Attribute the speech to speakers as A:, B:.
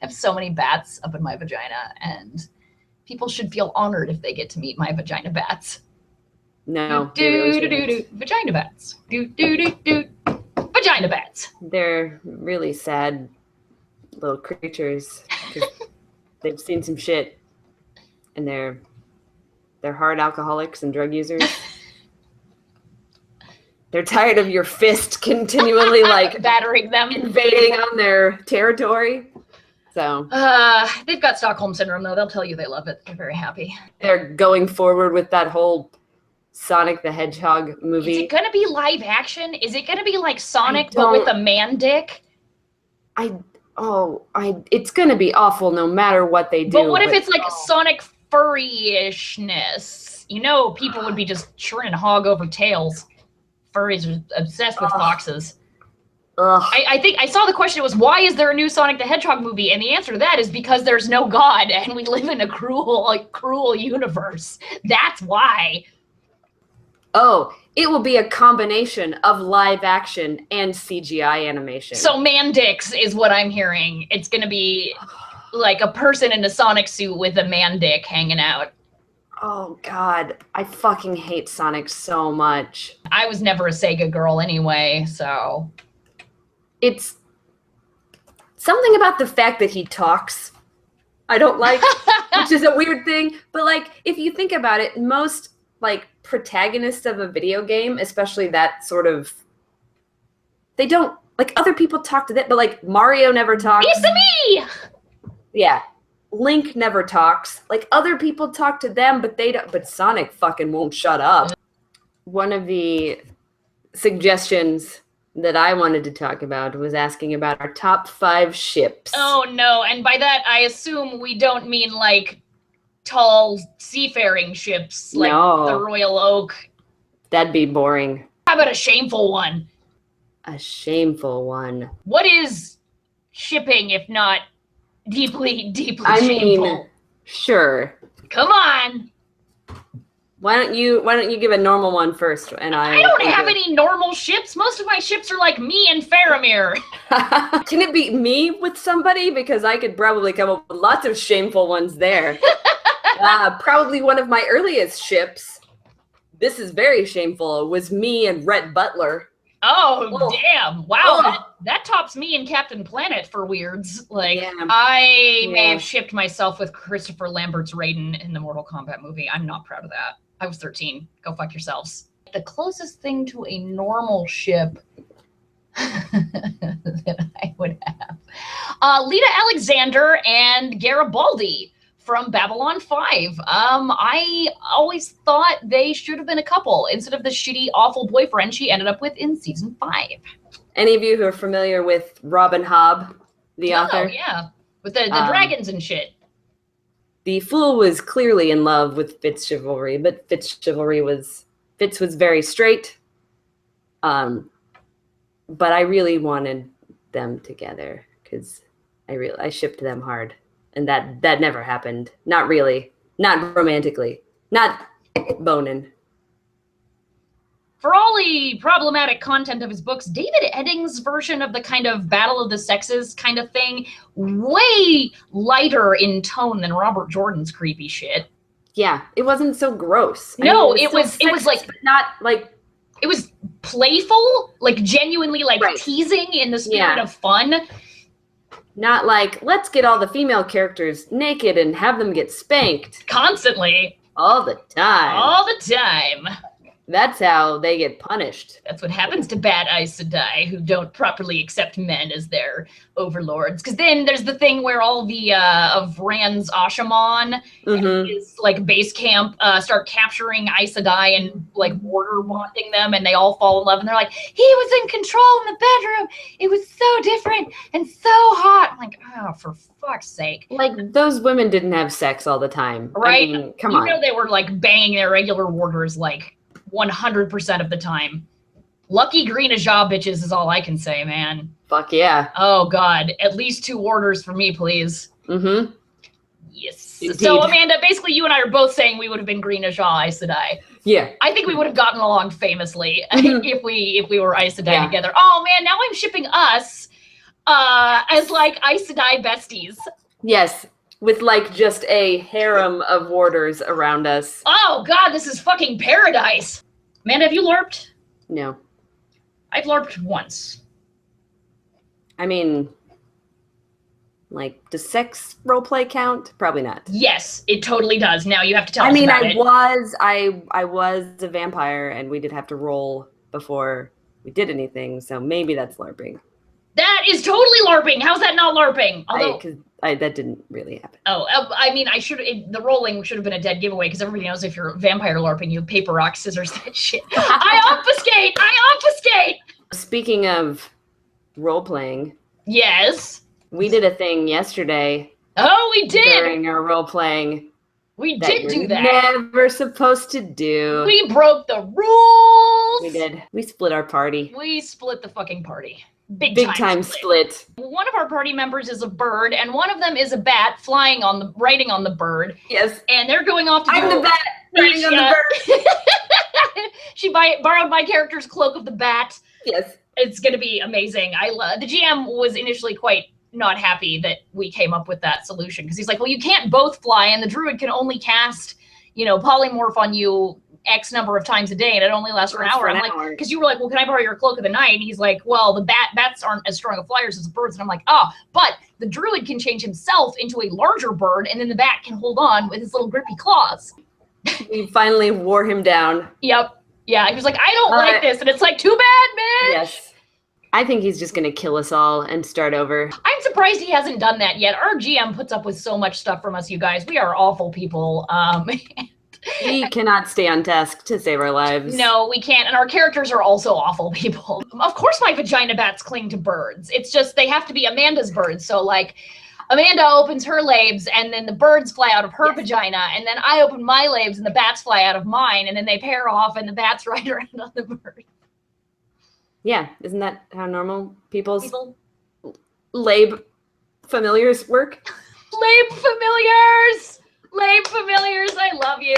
A: I have so many bats up in my vagina, and people should feel honored if they get to meet my vagina bats.
B: No.
A: Vagina bats. Vagina bats.
B: They're really sad little creatures. They've seen some shit, and they're hard alcoholics and drug users. They're tired of your fist continually like
A: battering them,
B: invading on their territory. So
A: they've got Stockholm syndrome, though. They'll tell you they love it. They're very happy.
B: They're going forward with that whole Sonic the Hedgehog movie.
A: Is it gonna be live action? Is it gonna be like Sonic but with a man dick?
B: It's gonna be awful no matter what they do.
A: But what if it's like Sonic furry-ishness? You know, people would be just churning hog over tails. Furries are obsessed with foxes. I think I saw the question was, why is there a new Sonic the Hedgehog movie? And the answer to that is because there's no God and we live in a cruel universe. That's why.
B: Oh, it will be a combination of live action and CGI animation.
A: So man dicks is what I'm hearing. It's going to be like a person in a Sonic suit with a man dick hanging out.
B: Oh, God. I fucking hate Sonic so much.
A: I was never a Sega girl anyway, so...
B: It's something about the fact that he talks I don't like, which is a weird thing. But, like, if you think about it, most, like, protagonists of a video game, especially that sort of... They don't... Like, other people talk to them, but, like, Mario never talks.
A: It's me!
B: Yeah. Link never talks. Like, other people talk to them, but they don't. But Sonic fucking won't shut up. One of the suggestions that I wanted to talk about was asking about our top 5 ships.
A: Oh, no. And by that, I assume we don't mean, like, tall seafaring ships, like the Royal Oak.
B: That'd be boring.
A: How about a shameful one?
B: A shameful one.
A: What is shipping if not deeply shameful?
B: I mean, sure.
A: Come on.
B: Why don't you give a normal one first? And I
A: don't have any normal ships. Most of my ships are like me and Faramir.
B: Can it be me with somebody? Because I could probably come up with lots of shameful ones there. Probably one of my earliest ships. This is very shameful. Was me and Rhett Butler.
A: Oh, damn. Wow. That tops me and Captain Planet for weirds. Like, yeah. I may have shipped myself with Christopher Lambert's Raiden in the Mortal Kombat movie. I'm not proud of that. I was 13. Go fuck yourselves. The closest thing to a normal ship that I would have. Lita Alexander and Garibaldi from Babylon 5. I always thought they should have been a couple instead of the shitty, awful boyfriend she ended up with in season 5.
B: Any of you who are familiar with Robin Hobb, the author?
A: Oh, yeah. With the dragons and shit.
B: The fool was clearly in love with Fitz Chivalry, but Fitz was very straight. But I really wanted them together because I shipped them hard. And that never happened. Not really. Not romantically. Not boning.
A: For all the problematic content of his books, David Eddings' version of the kind of Battle of the Sexes kind of thing, way lighter in tone than Robert Jordan's creepy shit.
B: Yeah, it wasn't so gross.
A: It was like
B: not like
A: it was playful, like genuinely like teasing in the spirit of fun.
B: Not like, let's get all the female characters naked and have them get spanked.
A: Constantly.
B: All the time.
A: All the time.
B: That's how they get punished.
A: That's what happens to bad Aes Sedai who don't properly accept men as their overlords. Because then there's the thing where all the of Rand's Ashamon and his like base camp start capturing Aes Sedai and like border bonding them, and they all fall in love, and they're like, he was in control in the bedroom. It was so different and so hot. I'm like, oh, for fuck's sake.
B: Like, those women didn't have sex all the time.
A: Right?
B: I mean, come on.
A: You know they were like banging their regular warders like 100% of the time. Lucky Green Ajah bitches is all I can say, man.
B: Fuck yeah.
A: Oh, God. At least 2 orders for me, please.
B: Mm-hmm.
A: Yes.
B: Indeed.
A: So, Amanda, basically you and I are both saying we would have been Green Ajah Aes Sedai.
B: Yeah.
A: I think we would have gotten along famously if we were Aes Sedai together. Oh, man, now I'm shipping us as like Aes Sedai besties.
B: Yes, with like just a harem of warders around us.
A: Oh god, this is fucking paradise. Amanda, have you LARPed?
B: No.
A: I've LARPed once.
B: I mean, like, does sex roleplay count? Probably not.
A: Yes, it totally does. Now you have to tell us about it.
B: I was a vampire, and we did have to roll before we did anything, so maybe that's LARPing.
A: That is totally LARPing. How's that not LARPing? Although,
B: that didn't really happen.
A: Oh, I mean, the rolling should have been a dead giveaway because everybody knows if you're vampire LARPing, you paper, rock, scissors, that shit. I obfuscate!
B: Speaking of role-playing.
A: Yes?
B: We did a thing yesterday.
A: Oh, we did!
B: During our role-playing.
A: We did do that.
B: Never supposed to do.
A: We broke the rules!
B: We did. We split our party.
A: We split the fucking party. Big time
B: split.
A: One of our party members is a bird, and one of them is a bat riding on the bird.
B: Yes.
A: And they're going off to
B: I'm the bat riding on the bird.
A: She borrowed my character's cloak of the bat.
B: Yes.
A: It's going to be amazing. The GM was initially quite not happy that we came up with that solution because he's like, well, you can't both fly, and the druid can only cast, polymorph on you X number of times a day, and it only lasts for an hour. I'm like, because you were like, well, can I borrow your cloak of the night? And he's like, well, the bats aren't as strong of flyers as the birds. And I'm like, but the druid can change himself into a larger bird, and then the bat can hold on with his little grippy claws.
B: We finally wore him down.
A: Yep. Yeah, he was like, I don't like this, and it's like, too bad, man.
B: Yes. I think he's just going to kill us all and start over.
A: I'm surprised he hasn't done that yet. Our GM puts up with so much stuff from us, you guys. We are awful people.
B: We cannot stay on task to save our lives.
A: No, we can't. And our characters are also awful people. Of course my vagina bats cling to birds. It's just they have to be Amanda's birds. So, like, Amanda opens her labes, and then the birds fly out of her vagina. And then I open my labes, and the bats fly out of mine. And then they pair off, and the bats ride around on the bird.
B: Yeah, isn't that how normal people's labe familiars work?
A: Labe familiars! Labe familiars, I love you.